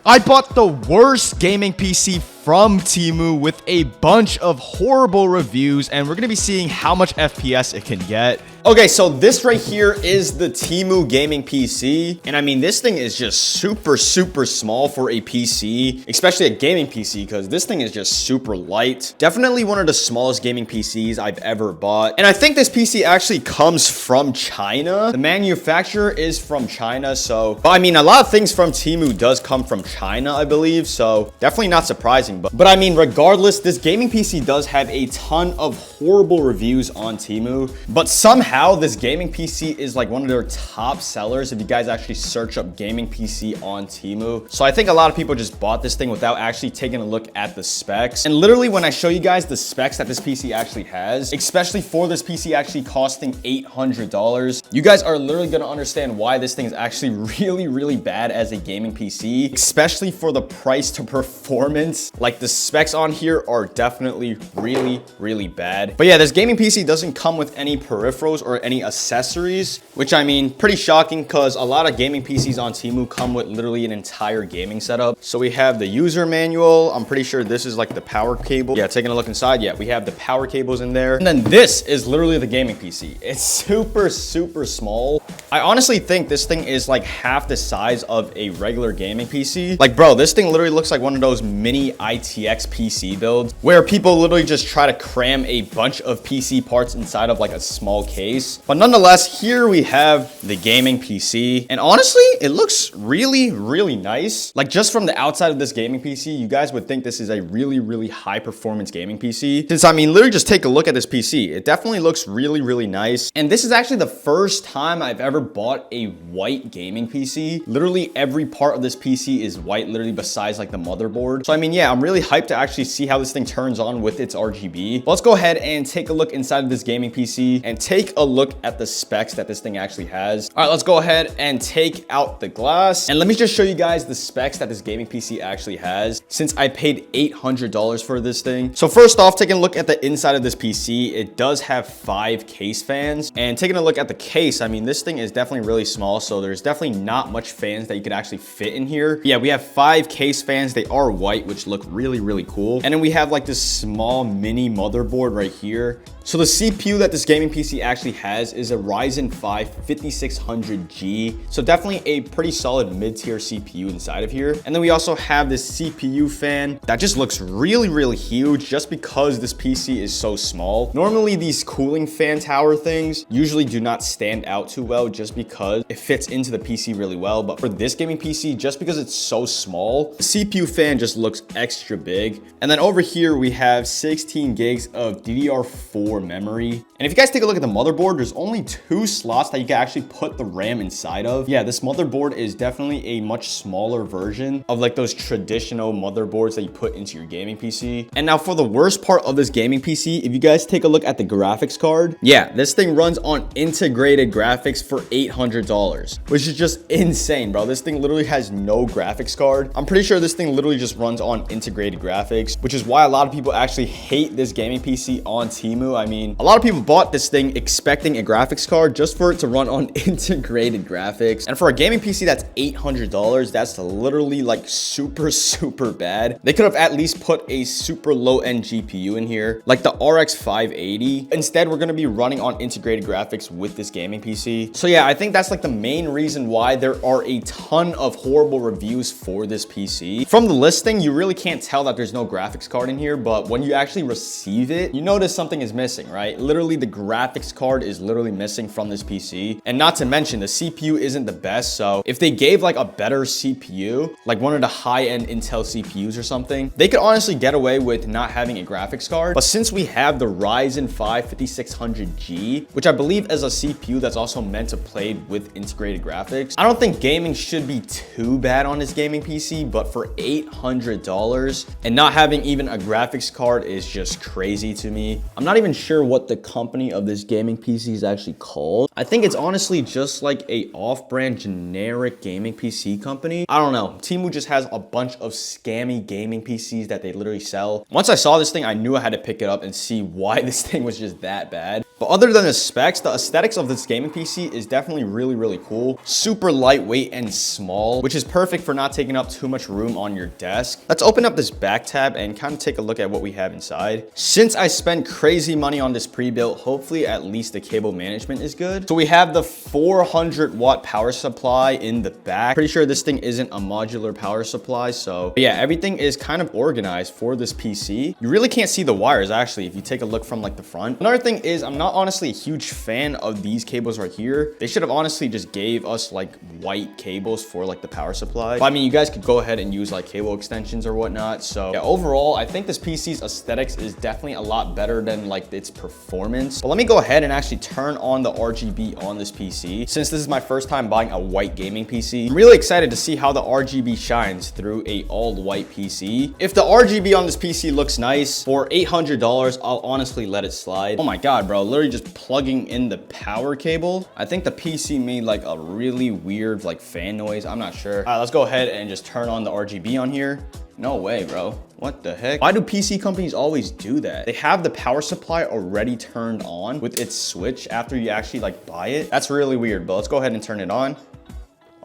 I bought the worst gaming PC from Temu with a bunch of horrible reviews, and we're going to be seeing how much FPS it can get. Okay, so this right here is the Temu gaming PC, and I mean, this thing is just super small for a PC, especially a gaming PC, because this thing is just super light. Definitely one of the smallest gaming PCs I've ever bought, and I think this PC actually comes from China. The manufacturer is from China, so, but I mean, a lot of things from Temu does come from China, I believe, so definitely not surprising. But I mean, regardless, this gaming PC does have a ton of horrible reviews on Temu, but somehow this gaming PC is like one of their top sellers if you guys actually search up gaming PC on Temu. So I think a lot of people just bought this thing without actually taking a look at the specs. And literally when I show you guys the specs that this PC actually has, especially for this PC actually costing $800, you guys are literally gonna understand why this thing is actually really bad as a gaming PC, especially for the price to performance. Like, the specs on here are definitely really bad. But yeah, this gaming PC doesn't come with any peripherals or any accessories, which I mean, pretty shocking because a lot of gaming PCs on Temu come with literally an entire gaming setup. So we have the user manual. I'm pretty sure this is like the power cable. Yeah, taking a look inside. Yeah, we have the power cables in there. And then this is literally the gaming PC. It's super small. I honestly think this thing is like half the size of a regular gaming PC. Like, bro, this thing literally looks like one of those mini ITX PC builds where people literally just try to cram a bunch of PC parts inside of like a small case. But nonetheless, here we have the gaming PC. And honestly, it looks really nice. Like, just from the outside of this gaming PC, you guys would think this is a really high performance gaming PC. Since I mean, literally just take a look at this PC. It definitely looks really nice. And this is actually the first time I've ever bought a white gaming PC. Literally every part of this PC is white, literally besides like the motherboard. So I mean, yeah, I'm really hyped to actually see how this thing turns on with its RGB. Let's go ahead and take a look inside of this gaming PC and take a look at the specs that this thing actually has. All right, let's go ahead and take out the glass. And let me just show you guys the specs that this gaming PC actually has, since I paid $800 for this thing. So first off, taking a look at the inside of this PC, it does have 5 case fans. And taking a look at the case, I mean, this thing is definitely really small, so there's definitely not much fans that you could actually fit in here. Yeah, we have 5 case fans. They are white, which look really cool. And then we have like this small mini motherboard right here. So the CPU that this gaming PC actually has is a Ryzen 5 5600G. So definitely a pretty solid mid-tier CPU inside of here. And then we also have this CPU fan that just looks really huge just because this PC is so small. Normally these cooling fan tower things usually do not stand out too well just because it fits into the PC really well. But for this gaming PC, just because it's so small, the CPU fan just looks extra big. And then over here we have 16 gigs of DDR4 memory. And if you guys take a look at the motherboard, there's only 2 slots that you can actually put the RAM inside of. Yeah, this motherboard is definitely a much smaller version of like those traditional motherboards that you put into your gaming PC. And now for the worst part of this gaming PC, if you guys take a look at the graphics card, yeah, this thing runs on integrated graphics for $800, which is just insane, bro. This thing literally has no graphics card. I'm pretty sure this thing literally just runs on integrated graphics, which is why a lot of people actually hate this gaming PC on Temu. I mean, a lot of people bought this thing expecting a graphics card just for it to run on integrated graphics. And for a gaming PC that's $800, that's literally like super bad. They could have at least put a super low-end GPU in here, like the RX 580. Instead, we're gonna be running on integrated graphics with this gaming PC. So yeah, I think that's like the main reason why there are a ton of horrible reviews for this PC. From the listing, you really can't tell that there's no graphics card in here, but when you actually receive it, you notice something is missing, right? Literally, the graphics card is literally missing from this PC. And not to mention, the CPU isn't the best. So if they gave like a better CPU, like one of the high-end Intel CPUs or something, they could honestly get away with not having a graphics card. But since we have the Ryzen 5 5600G, which I believe is a CPU that's also meant to play with integrated graphics, I don't think gaming should be too bad on this gaming PC, but for $800 and not having even a graphics card is just crazy to me. I'm not even sure what the company of this gaming PC is actually called. I think it's honestly just like a off-brand generic gaming PC company. I don't know. Temu just has a bunch of scammy gaming PCs that they literally sell. Once I saw this thing, I knew I had to pick it up and see why this thing was just that bad. But other than the specs, the aesthetics of this gaming PC is definitely really cool. Super lightweight and small, which is perfect for not taking up too much room on your desk. Let's open up this back tab and kind of take a look at what we have inside. Since I spent crazy money on this pre-built, hopefully at least the cable management is good. So we have the 400-watt power supply in the back. Pretty sure this thing isn't a modular power supply, so yeah, everything is kind of organized for this PC. You really can't see the wires actually if you take a look from like the front. Another thing is I'm not honestly a huge fan of these cables right here. They should have honestly just gave us like white cables for like the power supply. But I mean, you guys could go ahead and use like cable extensions or whatnot. So yeah, overall, I think this PC's aesthetics is definitely a lot better than like its performance. But let me go ahead and actually turn on the RGB on this PC. Since this is my first time buying a white gaming PC, I'm really excited to see how the RGB shines through a all white PC. If the RGB on this PC looks nice, for $800, I'll honestly let it slide. Oh my God, bro. Literally just plugging in the power cable. I think the PC made like a really weird like fan noise. I'm not sure. All right, let's go ahead and just turn on the RGB on here. No way, bro. What the heck? Why do PC companies always do that? They have the power supply already turned on with its switch after you actually like buy it. That's really weird, but let's go ahead and turn it on.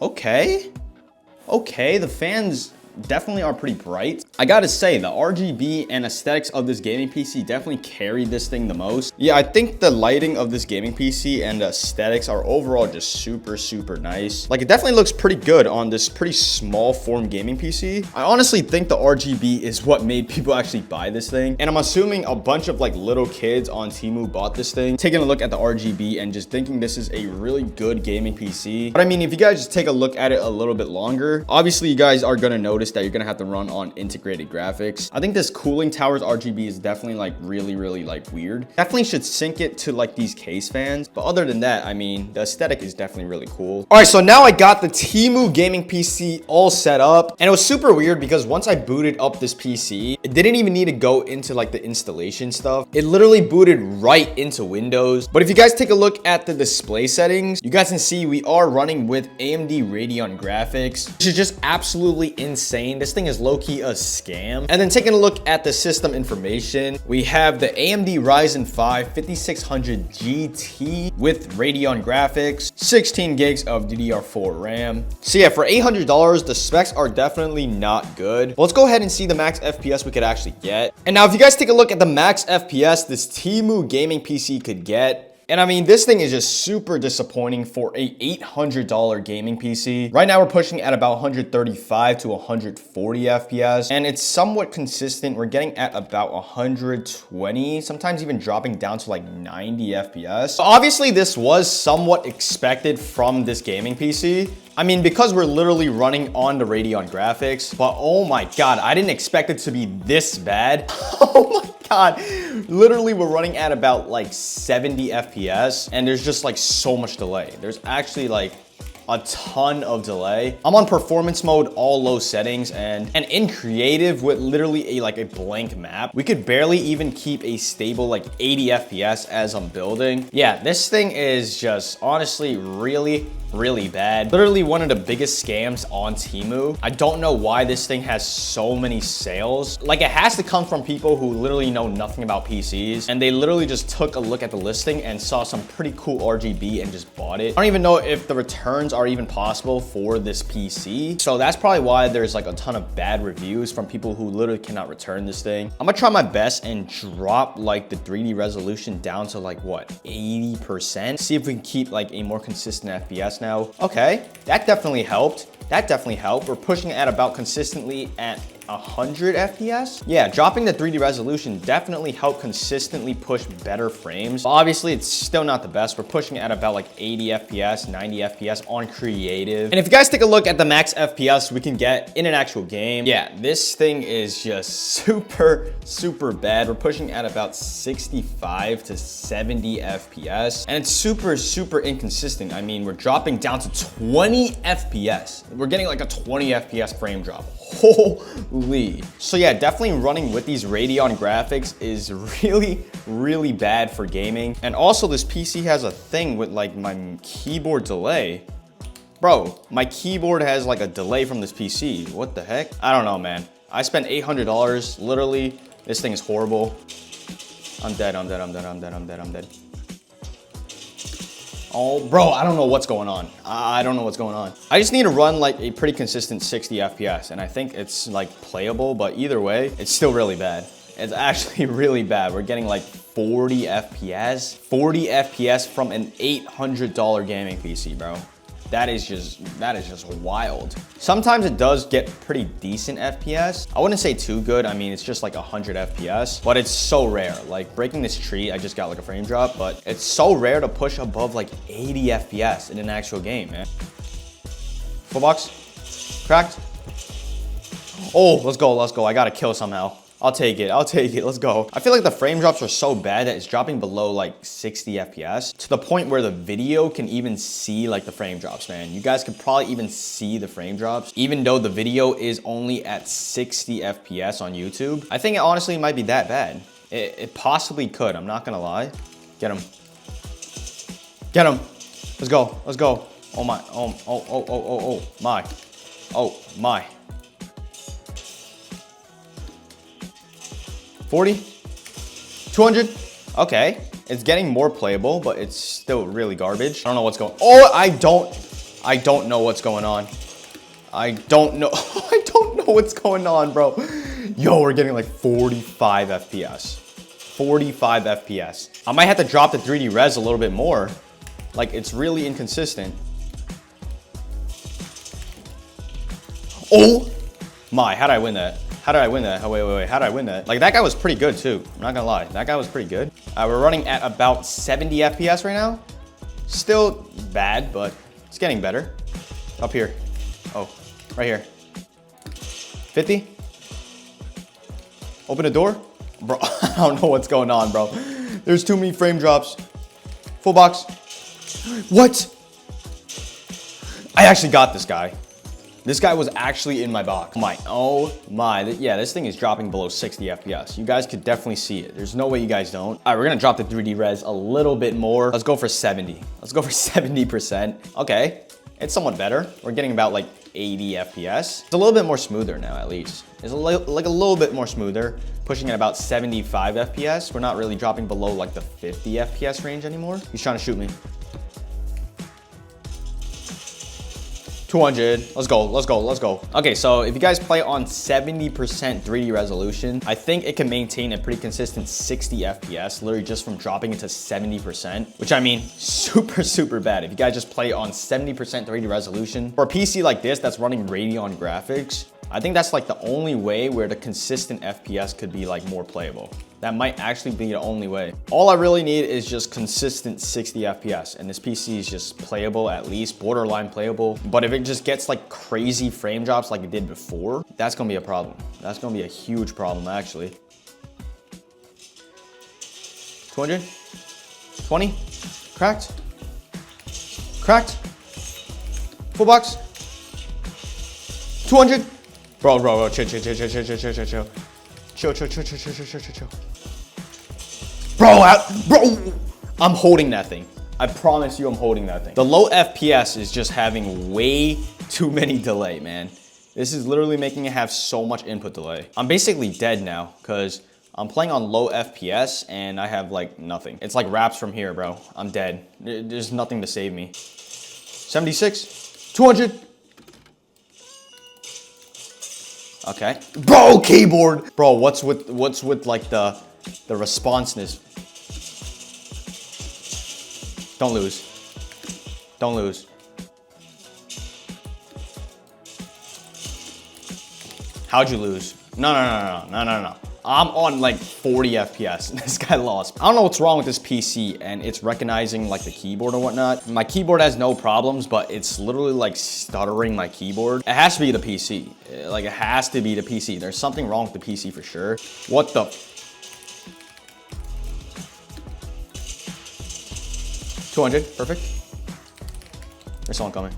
Okay. Okay, the fans definitely are pretty bright. I gotta say, the RGB and aesthetics of this gaming PC definitely carry this thing the most. Yeah, I think the lighting of this gaming PC and the aesthetics are overall just super nice. Like, it definitely looks pretty good on this pretty small form gaming PC. I honestly think the RGB is what made people actually buy this thing. And I'm assuming a bunch of like little kids on Temu bought this thing, taking a look at the RGB and just thinking this is a really good gaming PC. But I mean, if you guys just take a look at it a little bit longer, obviously you guys are gonna notice that you're gonna have to run on integrated graphics. I think this cooling tower's RGB is definitely like really like weird. Definitely should sync it to like these case fans. But other than that, I mean, the aesthetic is definitely really cool. All right, so now I got the Temu gaming PC all set up. And it was super weird because once I booted up this PC, it didn't even need to go into like the installation stuff. It literally booted right into Windows. But if you guys take a look at the display settings, you guys can see we are running with AMD Radeon graphics, which is just absolutely insane. This thing is low-key a scam. And then taking a look at the system information, we have the AMD Ryzen 5 5600 GT with Radeon graphics, 16 gigs of DDR4 RAM. So yeah, for $800, the specs are definitely not good. Well, let's go ahead and see the max FPS we could actually get. And now if you guys take a look at the max FPS this Temu gaming PC could get, and I mean, this thing is just super disappointing for a $800 gaming PC. Right now, we're pushing at about 135 to 140 FPS, and it's somewhat consistent. We're getting at about 120, sometimes even dropping down to like 90 FPS. So obviously, this was somewhat expected from this gaming PC. I mean, because we're literally running on the Radeon graphics, but oh my God, I didn't expect it to be this bad. Oh my God. Literally, we're running at about like 70 FPS and there's just like so much delay. There's actually like a ton of delay. I'm on performance mode, all low settings, and in creative with literally a blank map, we could barely even keep a stable like 80 FPS as I'm building. Yeah, this thing is just honestly really bad. Literally one of the biggest scams on Temu. I don't know why this thing has so many sales. Like, it has to come from people who literally know nothing about PCs, and they literally just took a look at the listing and saw some pretty cool RGB and just bought it. I don't even know if the returns are even possible for this PC. So that's probably why there's like a ton of bad reviews from people who literally cannot return this thing. I'm gonna try my best and drop like the 3D resolution down to like what, 80%? See if we can keep like a more consistent FPS now. Okay, that definitely helped. We're pushing at about consistently at 100 FPS. Yeah, dropping the 3D resolution definitely helped consistently push better frames. But obviously, it's still not the best. We're pushing at about like 80 FPS, 90 FPS on creative. And if you guys take a look at the max FPS we can get in an actual game, yeah, this thing is just super bad. We're pushing at about 65 to 70 FPS. And it's super inconsistent. I mean, we're dropping down to 20 FPS. We're getting like a 20 FPS frame drop. Holy. So yeah, definitely running with these Radeon graphics is really bad for gaming. And also this PC has a thing with like my keyboard delay. Bro, my keyboard has like a delay from this PC. What the heck? I don't know, man. I spent $800. Literally, this thing is horrible. I'm dead. Oh, bro, I don't know what's going on. I don't know what's going on. I just need to run like a pretty consistent 60 FPS, and I think it's like playable, but either way, it's still really bad. It's actually really bad. We're getting like 40 FPS. 40 FPS from an $800 gaming PC, bro. That is just wild. Sometimes it does get pretty decent FPS. I wouldn't say too good. I mean, it's just like 100 FPS, but it's so rare. Like breaking this tree, I just got like a frame drop, but it's so rare to push above like 80 FPS in an actual game, man. Full box, cracked. Oh, let's go, let's go. I got to kill somehow. I'll take it, let's go. I feel like the frame drops are so bad that it's dropping below like 60 FPS to the point where the video can even see like the frame drops, man. You guys could probably even see the frame drops, even though the video is only at 60 FPS on YouTube. I think it honestly might be that bad. It possibly could, I'm not gonna lie. Get him. Get him. Let's go, let's go. Oh my, oh my. 40, 200, okay. It's getting more playable, but it's still really garbage. I don't know what's going on. Oh, I don't know what's going on. I don't know, I don't know what's going on, bro. Yo, we're getting like 45 FPS. 45 FPS. I might have to drop the 3D res a little bit more. Like, it's really inconsistent. Oh my, how'd I win that? How did I win that? Oh, wait. How did I win that? Like, that guy was pretty good, too. I'm not gonna lie. That guy was pretty good. We're running at about 70 FPS right now. Still bad, but it's getting better. Up here. Oh, right here. 50. Open the door. Bro, I don't know what's going on, bro. There's too many frame drops. Full box. What? I actually got this guy. This guy was actually in my box. Oh my, yeah, this thing is dropping below 60 FPS. You guys could definitely see it. There's no way you guys don't. All right, we're gonna drop the 3D res a little bit more. Let's go for 70. Let's go for 70%. Okay, it's somewhat better. We're getting about like 80 FPS. It's a little bit more smoother now, at least. It's like a little bit more smoother, pushing at about 75 FPS. We're not really dropping below like the 50 FPS range anymore. He's trying to shoot me. 200, let's go, let's go, let's go. Okay, so if you guys play on 70% 3D resolution, I think it can maintain a pretty consistent 60 FPS, literally just from dropping it to 70%, which I mean, super bad. If you guys just play on 70% 3D resolution, for a PC like this that's running Radeon graphics, I think that's like the only way where the consistent FPS could be like more playable. That might actually be the only way. All I really need is just consistent 60 FPS, and this PC is just playable, at least borderline playable. But if it just gets like crazy frame drops like it did before, that's gonna be a problem. That's gonna be a huge problem, actually. 200, 20, cracked, cracked, full box, 200. Bro, chill. Chill. Bro, I'm holding that thing. I promise you I'm holding that thing. The low FPS is just having way too many delay, man. This is literally making it have so much input delay. I'm basically dead now because I'm playing on low FPS and I have like nothing. It's like raps from here, bro. I'm dead. There's nothing to save me. 76, 200. Okay. Bro, keyboard. Bro, what's with like the responsiveness? Don't lose. Don't lose. How'd you lose? No. I'm on like 40 FPS. This guy lost. I don't know what's wrong with this PC and it's recognizing like the keyboard or whatnot. My keyboard has no problems, but it's literally like stuttering my keyboard. It has to be the PC. Like it has to be the PC. There's something wrong with the PC for sure. What the? 200, perfect. There's someone coming.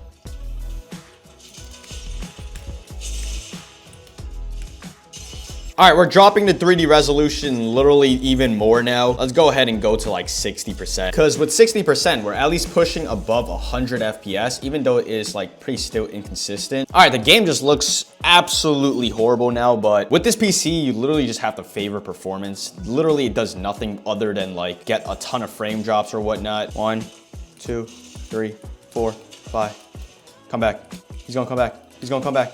All right, we're dropping the 3D resolution literally even more now. Let's go ahead and go to like 60%. Because with 60%, we're at least pushing above 100 FPS, even though it is like pretty still inconsistent. All right, the game just looks absolutely horrible now, but with this PC, you literally just have to favor performance. Literally, it does nothing other than like get a ton of frame drops or whatnot. 1, 2, 3, 4, 5. Come back. He's gonna come back. He's gonna come back.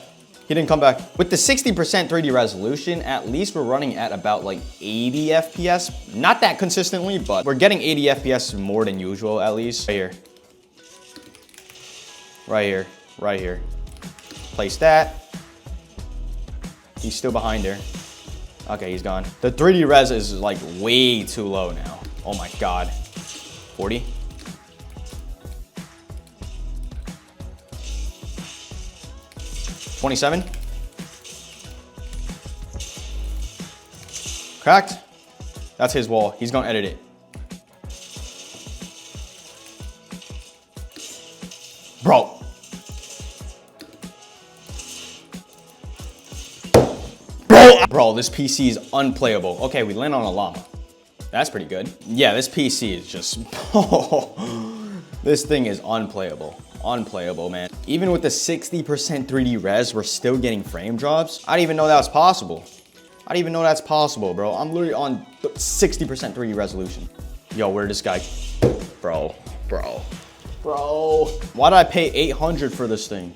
He didn't come back. With the 60% 3D resolution, at least we're running at about like 80 FPS. Not that consistently, but we're getting 80 FPS more than usual, at least. Right here. Right here. Right here. Place that. He's still behind there. Okay, he's gone. The 3D res is like way too low now. Oh my God. 40. $27. Cracked. That's his wall. He's gonna edit it. Bro. Bro, this PC is unplayable. Okay, we land on a llama. That's pretty good. Yeah, this PC is just, this thing is unplayable. Unplayable, man. Even with the 60% 3D res, we're still getting frame drops. I didn't even know that was possible. I didn't even know that's possible, bro. I'm literally on 60% 3D resolution. Yo, where'd this guy? Bro. Why did I pay 800 for this thing?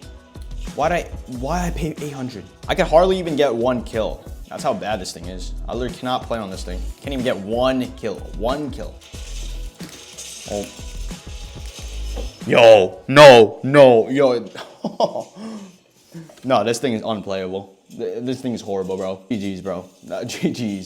Why did I pay 800? I could hardly even get 1 kill. That's how bad this thing is. I literally cannot play on this thing. Can't even get 1 kill. 1 kill. Oh. Yo, no, yo. No, this thing is unplayable. This thing is horrible, bro. GG's, bro. GG's.